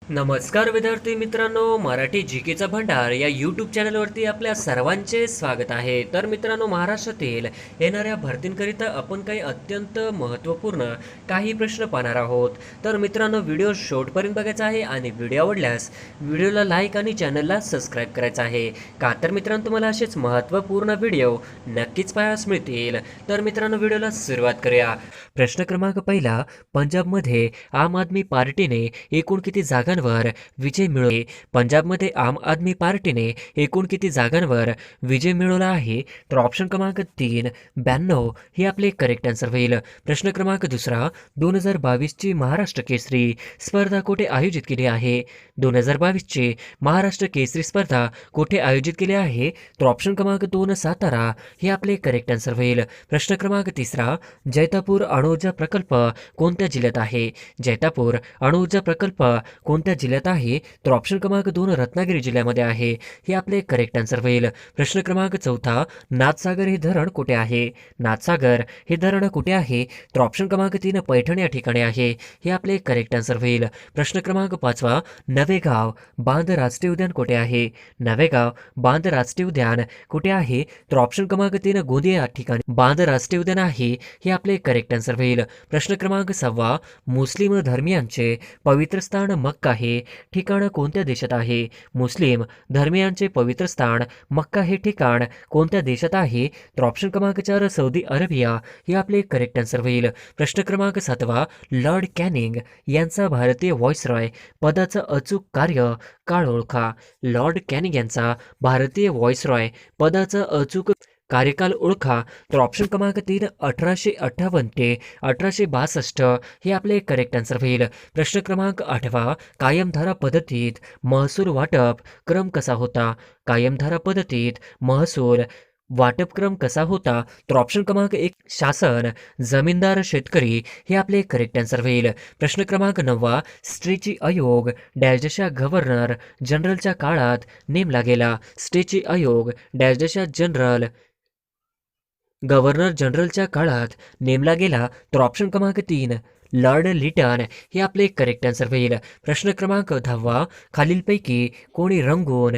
नमस्कार विद्यार्थी मित्रांनो, मराठी जीकेचा भंडार या यूट्यूब चॅनलवरती आपल्या सर्वांचे स्वागत आहे. तर मित्रांनो, महाराष्ट्रातील येणाऱ्या भरतींकरिता आपण काही अत्यंत महत्त्वपूर्ण काही प्रश्न पाहणार आहोत. तर मित्रांनो, व्हिडिओ शेवटपर्यंत बघायचा आहे आणि व्हिडिओ आवडल्यास व्हिडिओला लाईक आणि चॅनलला सबस्क्राईब करायचं आहे. का तर मित्रांनो, तुम्हाला असेच महत्त्वपूर्ण व्हिडिओ नक्कीच पाहायला मिळतील. तर मित्रांनो, व्हिडिओला सुरुवात करूया. प्रश्न क्रमांक पहिला, पंजाबमध्ये आम आदमी पार्टीने एकूण किती जागांवर विजय मिळवले? पंजाबमध्ये आम आदमी पार्टीने एकूण किती जागांवर विजय मिळवला आहे? तर ऑप्शन क्रमांक 3 92 हे आपले करेक्ट आन्सर होईल. प्रश्न क्रमांक दुसरा, 2022 ची महाराष्ट्र केसरी स्पर्धा कुठे आयोजित केली आहे? 2022 ची महाराष्ट्र केसरी स्पर्धा कुठे आयोजित केली आहे? तर ऑप्शन क्रमांक 2 सातारा हे आपले करेक्ट आन्सर होईल. प्रश्न क्रमांक तिसरा, जैतापूर अणुऊर्जा प्रकल्प कोणत्या जिल्ह्यात आहे? जैतापूर अणुऊर्जा प्रकल्प कोणत्या जिल्ह्यात आहे? तर ऑप्शन क्रमांक 2 रत्नागिरी जिल्ह्यामध्ये आहे. हे आपले करेक्ट आन्सर होईल. प्रश्न क्रमांक चौथा, नाथसागर हे धरण कुठे आहे? नाथसागर हे धरण कुठे आहे? तर ऑप्शन क्रमांक 3 पैठण या ठिकाणी आहे. हे आपले करेक्ट आन्सर होईल. प्रश्न क्रमांक 5, नवेगाव बांध राष्ट्रीय उद्यान कुठे आहे? नवेगाव बांध राष्ट्रीय उद्यान कुठे आहे? तर ऑप्शन क्रमांक 3 गोंदिया या ठिकाणी बांध राष्ट्रीय उद्यान आहे. हे आपले करेक्ट आन्सर होईल. प्रश्न क्रमांक 6, मुस्लिम धर्मियांचे पवित्र स्थान मक्का हे ठिकाण कोणत्या देशात आहे? मुस्लिम धर्मियांचे पवित्र स्थान मक्का हे ठिकाण कोणत्या देशात आहे? तर ऑप्शन क्रमांक 4 सौदी अरेबिया हे आपले करेक्ट आन्सर होईल. प्रश्न क्रमांक 7, लॉर्ड कॅनिंग यांचा भारतीय व्हॉइसरॉय पदाचा अचूक कार्य काळ ओळखा. लॉर्ड कॅनिंग यांचा भारतीय व्हॉइसरॉय पदाचा अचूक कार्यकाल ओळखा. तर ऑप्शन क्रमांक 3 1858 ते 1862 हे आपले करेक्ट आन्सर होईल. प्रश्न क्रमांक 8, कायमधारा पद्धतीत महसूल वाटप क्रम कसा होता? कायमधारा पद्धतीत महसूल वाटप क्रम कसा होता? तर ऑप्शन क्रमांक 1 शासन, जमीनदार, शेतकरी हे आपले करेक्ट आन्सर होईल. प्रश्न क्रमांक 9, स्ट्रेची आयोग डॅशच्या गव्हर्नर जनरलच्या काळात नेमला गेला. स्ट्रेची आयोग डॅशच्या गव्हर्नर जनरलच्या काळात नेमला गेला. तर ऑप्शन क्रमांक 3 लॉर्ड लिटन हे आपले करेक्ट आन्सर होईल. प्रश्न क्रमांक 10, खालीलपैकी कोणी रंगून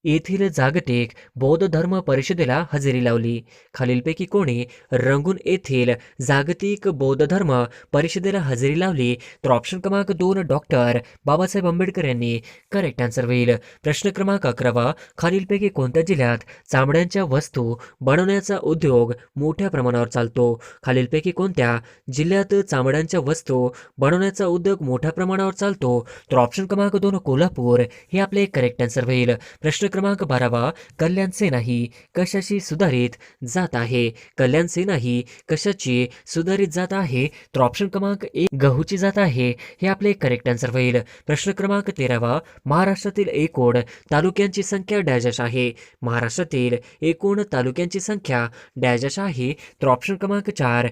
येथील जागतिक बौद्ध धर्म परिषदेला हजेरी लावली? खालीलपैकी कोणी रंगून येथील जागतिक बौद्ध धर्म परिषदेला हजेरी लावली? तर ऑप्शन क्रमांक 2 डॉक्टर बाबासाहेब आंबेडकर यांनी करेक्ट आन्सर होईल. प्रश्न क्रमांक 11, खालीलपैकी कोणत्या जिल्ह्यात चामड्यांच्या वस्तू बनवण्याचा उद्योग मोठ्या प्रमाणावर चालतो? खालीलपैकी कोणत्या जिल्ह्यात चामड्यांच्या वस्तू बनवण्याचा उद्योग मोठ्या प्रमाणावर चालतो? तर ऑप्शन क्रमांक 2 कोल्हापूर हे आपले करेक्ट आन्सर होईल. प्रश्न क्रमांक 12, कल्याण सेना ही कशाची सुधारित जात आहे? कल्याण सेना ही कशाची सुधारित जात आहे? तर ऑप्शन क्रमांक 1 गहूची जात आहे. हे आपले करेक्ट आन्सर होईल. प्रश्न क्रमांक 13, महाराष्ट्रातील एकूण तालुक्यांची संख्या डॅश आहे? महाराष्ट्रातील एकूण तालुक्यांची संख्या डॅश आहे? तर ऑप्शन क्रमांक 4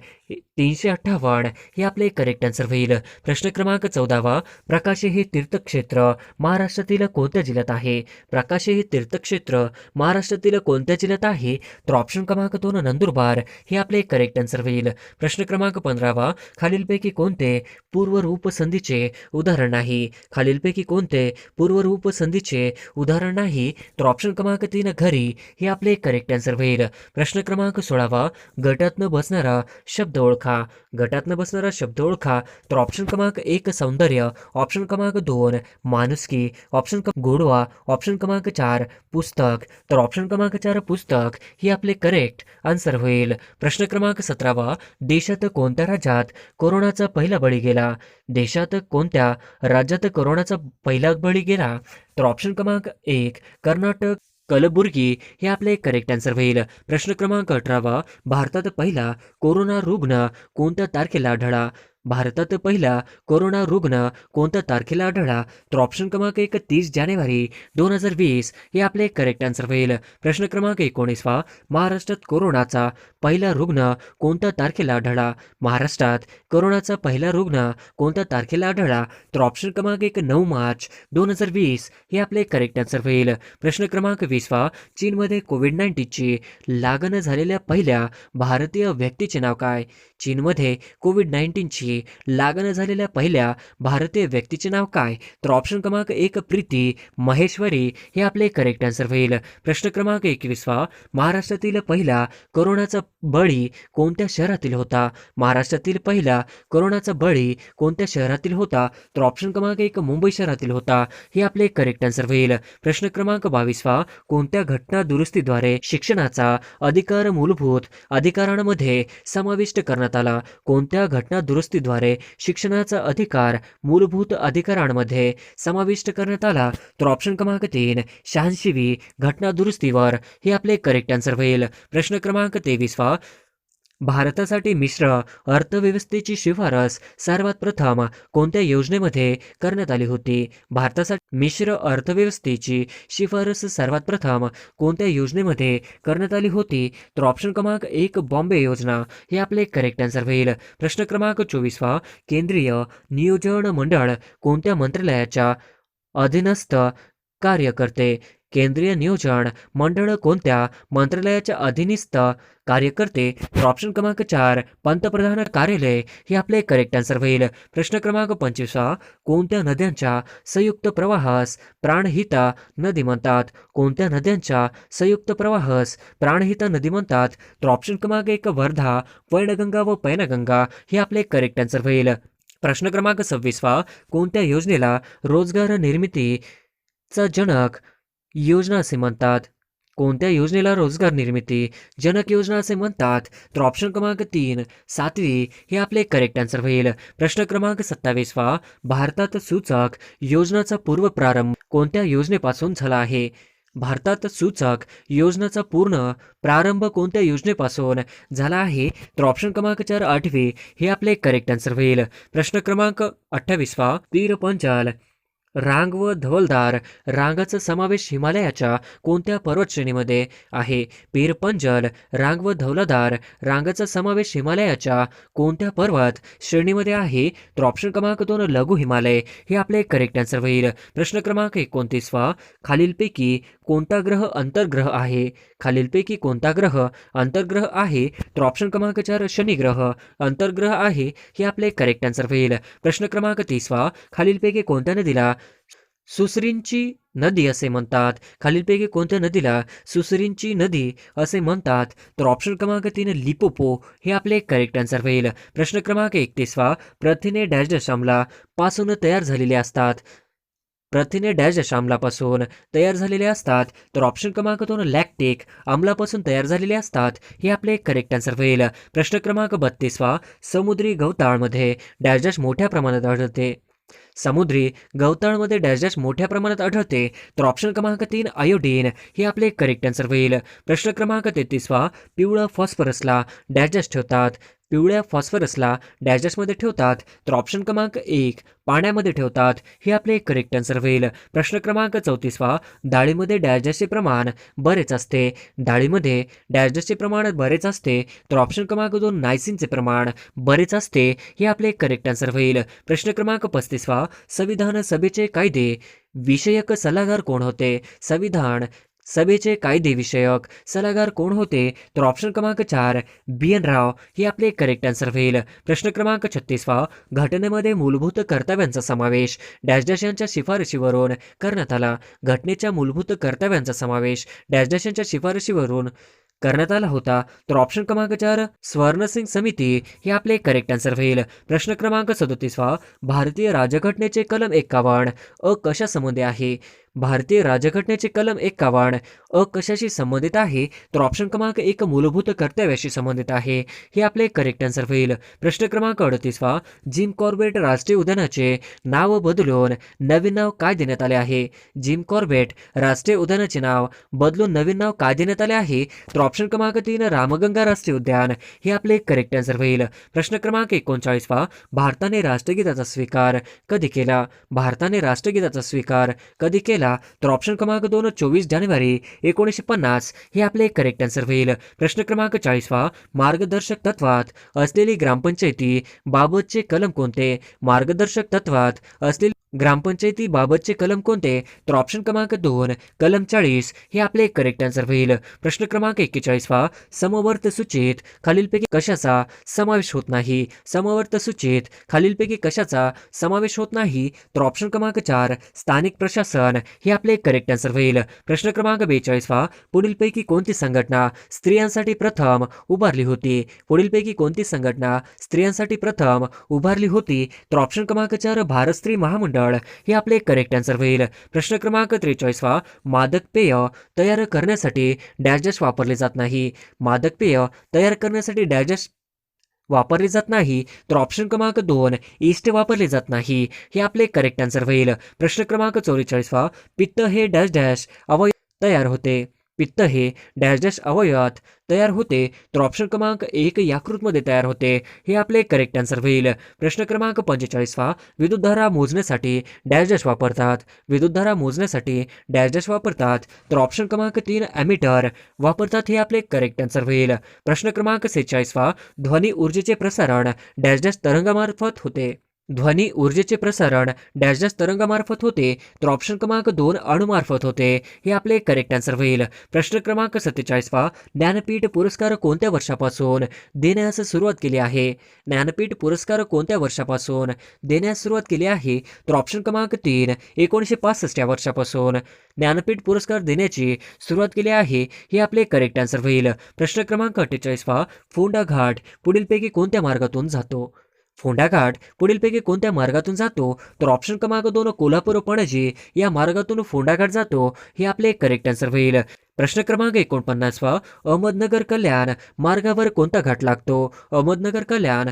358 हे आपले करेक्ट आन्सर होईल. प्रश्न क्रमांक 14, प्रकाशे हे तीर्थक्षेत्र महाराष्ट्रातील कोणत्या जिल्ह्यात आहे? प्रकाशे हे तीर्थक्षेत्र महाराष्ट्रातील कोणत्या जिल्ह्यात आहे? तर ऑप्शन क्रमांक 2 नंदुरबार हे आपले करेक्ट आन्सर होईल. प्रश्न क्रमांक 15, खालीलपैकी कोणते पूर्वरूप संधीचे उदाहरण नाही? खालीलपैकी कोणते पूर्वरूप संधीचे उदाहरण नाही? तर ऑप्शन क्रमांक 3 घरी हे आपले करेक्ट आन्सर होईल. प्रश्न क्रमांक 16, गटातनं बसणारा शब्द ओळखा. गटातनं बसणारा शब्द ओळखा. तर ऑप्शन क्रमांक 1 सौंदर्य, ऑप्शन क्रमांक 2 माणुसकी, ऑप्शन गोडवा, ऑप्शन क्रमांक 4 पुस्तक. तर ऑप्शन क्रमांक 4 पुस्तक हे आपले करेक्ट आन्सर होईल. प्रश्न क्रमांक 17, देशात कोणत्या राज्यात कोरोनाचा पहिला बळी गेला? देशात कोणत्या राज्यात कोरोनाचा पहिला बळी गेला? तर ऑप्शन क्रमांक 1 कर्नाटक, कलबुर्गी हे आपले करेक्ट आन्सर होईल. प्रश्न क्रमांक 18, भारतात पहिला कोरोना रुग्ण कोणत्या तारखेला आढळला? भारतात पहिला कोरोना रुग्ण कोणत्या तारखेला आढळला? तर ऑप्शन क्रमांक 1 30 जानेवारी 2020 हे आपले करेक्ट आन्सर होईल. प्रश्न क्रमांक 19, महाराष्ट्रात कोरोनाचा पहिला रुग्ण कोणत्या तारखेला आढळला? महाराष्ट्रात कोरोनाचा पहिला रुग्ण कोणत्या तारखेला आढळला? तर ऑप्शन क्रमांक 1 9 मार्च 2020 हे आपले करेक्ट आन्सर होईल. प्रश्न क्रमांक 20, चीनमध्ये कोविड-19ची लागण झालेल्या पहिल्या भारतीय व्यक्तीचे नाव काय? चीनमध्ये कोविड-19ची जागी लागण झालेल्या पहिल्या भारतीय व्यक्तीचे नाव काय? तर ऑप्शन क्रमांक 1 प्रीती महेश्वरी हे आपले करेक्ट आन्सर होईल. प्रश्न क्रमांक 21 महाराष्ट्रातील पहिला कोरोनाचा बळी कोणत्या शहरातील होता? महाराष्ट्रातील पहिला कोरोनाचा बळी कोणत्या शहरातील होता? तर ऑप्शन क्रमांक 1 मुंबई शहरातील होता. हे आपले करेक्ट आन्सर होईल. प्रश्न क्रमांक 22 कोणत्या घटना दुरुस्तीद्वारे शिक्षणाचा अधिकार मूलभूत अधिकारांमध्ये समाविष्ट करण्यात आला? कोणत्या घटना दुरुस्तीद्वारे शिक्षणाचा अधिकार मूलभूत अधिकारांमध्ये समाविष्ट करण्यात आला? तर ऑप्शन क्रमांक 3 86वी घटना दुरुस्तीवर हे आपले करेक्ट आन्सर होईल. प्रश्न क्रमांक 23 भारतासाठी मिश्र अर्थव्यवस्थेची शिफारस सर्वात प्रथम कोणत्या योजनेमध्ये करण्यात आली होती? भारतासाठी मिश्र अर्थव्यवस्थेची शिफारस सर्वात प्रथम कोणत्या योजनेमध्ये करण्यात आली होती? तर ऑप्शन क्रमांक 1 बॉम्बे योजना हे आपले करेक्ट आन्सर होईल. प्रश्न क्रमांक 24 केंद्रीय नियोजन मंडळ कोणत्या मंत्रालयाच्या अधीनस्थ कार्य करते? केंद्रीय नियोजन मंडळ कोणत्या मंत्रालयाच्या अधीनस्थ कार्य करते? तर ऑप्शन क्रमांक 4 पंतप्रधान कार्यालय हे आपले करेक्ट आन्सर होईल. प्रश्न क्रमांक 25 कोणत्या नद्यांच्या संयुक्त प्रवाहास प्राणहिता नदी म्हणतात? कोणत्या नद्यांच्या संयुक्त प्रवाहास प्राणहिता नदी म्हणतात? तर ऑप्शन क्रमांक 1 वर्धा वैनगंगा व पैनगंगा हे आपले करेक्ट आन्सर होईल. प्रश्न क्रमांक 26 कोणत्या योजनेला रोजगार निर्मितीचा जनक योजना असे म्हणतात? कोणत्या योजनेला रोजगार निर्मिती जनक योजना असे म्हणतात? तर ऑप्शन क्रमांक 3 7वी हे आपले करेक्ट आन्सर होईल. प्रश्न क्रमांक 27 भारतात सूचक योजनाचा पूर्व प्रारंभ कोणत्या योजनेपासून झाला आहे? भारतात सूचक योजनाचा पूर्ण प्रारंभ कोणत्या योजनेपासून झाला आहे? तर ऑप्शन क्रमांक 4 8वी हे आपले करेक्ट आन्सर होईल. प्रश्न क्रमांक 28 पीर पंजाल रांग व धवलदार रांगाचा समावेश हिमालयाच्या कोणत्या पर्वत श्रेणीमध्ये आहे? पीर पंजल रांग व धवलदार रांगाचा समावेश हिमालयाच्या कोणत्या पर्वत श्रेणीमध्ये आहे? तर ऑप्शन क्रमांक 2 लघु हिमालय हे आपले करेक्ट आन्सर होईल. प्रश्न क्रमांक 29 खालीलपैकी कोणता ग्रह अंतर्ग्रह आहे? खालीलपैकी कोणता ग्रह अंतर्ग्रह आहे? तर ऑप्शन क्रमांक 4 शनी ग्रह अंतर्ग्रह आहे हे आपले करेक्ट आन्सर होईल. प्रश्न क्रमांक 30 खालीलपैकी कोणत्या नदीला सुसरींची नदी असे म्हणतात? खालीलपैकी कोणत्या नदीला सुसरींची नदी असे म्हणतात? तर ऑप्शन क्रमांक 3 लिपोपो हे आपले करेक्ट आन्सर होईल. प्रश्न क्रमांक 31 प्रथिने डॅश डॅश पासून तयार झालेले असतात? प्रथिने डॅश डॅश आम्लापासून तयार झालेले असतात? तर ऑप्शन क्रमांक 2 लॅक्टिक आम्लापासून तयार झालेले असतात हे आपले करेक्ट आन्सर होईल. प्रश्न क्रमांक 32 समुद्री गवताळमध्ये डॅश डॅश मोठ्या प्रमाणात आढळते? समुद्री गवताळमध्ये डॅश डॅश मोठ्या प्रमाणात आढळते? तर ऑप्शन क्रमांक 3 आयोडीन हे आपले करेक्ट आन्सर होईल. प्रश्न क्रमांक 33 पिवळा फॉस्फरसला डॅश डॅश ठेवतात? पिवळ्या फॉस्फरसला डॅश डॅशमध्ये ठेवतात? तर ऑप्शन क्रमांक 1 पाण्यामध्ये ठेवतात हे आपले करेक्ट आन्सर होईल. प्रश्न क्रमांक 34 डाळीमध्ये डॅश डॅशचे प्रमाण बरेच असते? डाळीमध्ये डॅश डॅशचे प्रमाण बरेच असते? तर ऑप्शन क्रमांक 2 नायसिनचे प्रमाण बरेच असते हे आपले करेक्ट आन्सर होईल. प्रश्न क्रमांक 35 संविधान सभेचे कायदे विषयक सल्लागार कोण होते? संविधान सभेचे कायदे विषयक सल्लागार कोण होते? तर ऑप्शन क्रमांक 4 BN राव हे आपले करेक्ट आन्सर होईल. प्रश्न क्रमांक 36 घटनेमध्ये मूलभूत कर्तव्यांचा समावेश डॅश डॅश यांच्या शिफारशीवरून करण्यात आला? घटनेच्या मूलभूत कर्तव्यांचा समावेश डॅश डॅश यांच्या शिफारशीवरून करण्यात आला होता? तर ऑप्शन क्रमांक 4 स्वर्णसिंग समिती हे आपले करेक्ट आन्सर होईल. प्रश्न क्रमांक 37 भारतीय राज्यघटनेचे कलम 51 कशा संबंधी आहे? भारतीय राज्यघटनेचे कलम 51 कशाशी संबंधित आहे? तर ऑप्शन क्रमांक 1 मूलभूत कर्तव्याशी संबंधित आहे हे आपले करेक्ट आन्सर होईल. प्रश्न क्रमांक 38 जिम कॉर्बेट राष्ट्रीय उद्यानाचे नाव बदलून नवीन नाव काय देण्यात आले आहे? जिम कॉर्बेट राष्ट्रीय उद्यानाचे नाव बदलून नवीन नाव काय देण्यात आले आहे? तर ऑप्शन क्रमांक 3 रामगंगा राष्ट्रीय उद्यान हे आपले करेक्ट आन्सर होईल. प्रश्न क्रमांक 39 भारताने राष्ट्रगीताचा स्वीकार कधी केला? भारताने राष्ट्रगीताचा स्वीकार कधी केला? तर ऑप्शन क्रमांक 2 24 जानेवारी 1950 हे आपले करेक्ट आन्सर होईल. प्रश्न क्रमांक 40 मार्गदर्शक तत्वात असलेली ग्रामपंचायती बाबतचे कलम कोणते? मार्गदर्शक तत्वात असलेली ग्रामपंचायतीबाबतचे कलम कोणते? तर ऑप्शन क्रमांक 2 कलम 40 हे आपले करेक्ट आन्सर होईल. प्रश्न क्रमांक 41 समवर्त सूचीत खालीलपैकी कशाचा समावेश होत नाही? समवर्त सूचीत खालीलपैकी कशाचा समावेश होत नाही? तर ऑप्शन क्रमांक 4 स्थानिक प्रशासन हे आपले करेक्ट आन्सर होईल. प्रश्न क्रमांक 42 पुढीलपैकी कोणती संघटना स्त्रियांसाठी प्रथम उभारली होती? पुढीलपैकी कोणती संघटना स्त्रियांसाठी प्रथम उभारली होती? तर ऑप्शन क्रमांक 4 भारत स्त्री महामंडळ हे आपले करेक्ट आन्सर होईल. प्रश्न क्रमांक 43 मादक पेय तयार करण्यासाठी डॅश डॅश वापरले जात नाही. मादक पेय तयार करण्यासाठी डॅश डॅश वापरले जात नाही. तर ऑप्शन क्रमांक 2 ईस्ट वापरले जात नाही हे आपले करेक्ट आन्सर होईल. प्रश्न क्रमांक 44 पित्त हे डॅश डॅश अवयव तयार होते. पित्त हे डॅश डॅश अवयवात तयार होते. तर ऑप्शन क्रमांक 1 यकृतमध्ये तयार होते हे आपले करेक्ट आन्सर होईल. प्रश्न क्रमांक 45 विद्युतधारा मोजण्यासाठी डॅश डॅश वापरतात. विद्युतधारा मोजण्यासाठी डॅश डॅश वापरतात. तर ऑप्शन क्रमांक 3 ॲमीटर वापरतात हे आपले करेक्ट आन्सर होईल. प्रश्न क्रमांक 46 ध्वनी ऊर्जेचे प्रसारण डॅश डॅश तरंगामार्फत होते. ध्वनी ऊर्जेचे प्रसारण डॅश डॅश तरंगामार्फत होते. तर ऑप्शन क्रमांक 2 अणुमार्फत होते हे आपले करेक्ट आन्सर होईल. प्रश्न क्रमांक 47 ज्ञानपीठ पुरस्कार कोणत्या वर्षापासून देण्यास सुरुवात केली आहे? ज्ञानपीठ पुरस्कार कोणत्या वर्षापासून देण्यास सुरुवात केली आहे? तर ऑप्शन क्रमांक 3 1965 या वर्षापासून ज्ञानपीठ पुरस्कार देण्याची सुरुवात केली आहे हे आपले करेक्ट आन्सर होईल. प्रश्न क्रमांक 48 फोंडा घाट पुढीलपैकी कोणत्या मार्गातून जातो? फोंडा घाट पुढीलपैकी कोणत्या मार्गातून जातो? तर ऑप्शन क्रमांक 2 कोल्हापूर पणजी या मार्गातून फोंडा घाट जातो हे आपले करेक्ट आन्सर होईल. प्रश्न क्रमांक 49 अहमदनगर कल्याण मार्गावर कोणता घाट लागतो? अहमदनगर कल्याण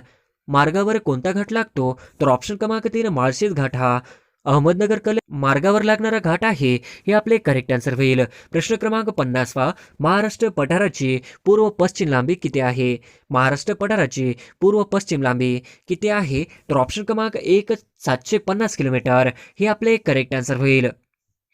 मार्गावर कोणता घाट लागतो? तर ऑप्शन क्रमांक 3 माळशेज घाट हा अहमदनगर कल्याण मार्गावर लागणारा घाट आहे हे आपले करेक्ट आन्सर होईल. प्रश्न क्रमांक 50 महाराष्ट्र पठाराची पूर्व पश्चिम लांबी किती आहे? महाराष्ट्र पठाराची पूर्व पश्चिम लांबी किती आहे? तर ऑप्शन क्रमांक 1 750 किलोमीटर हे आपले करेक्ट आन्सर होईल.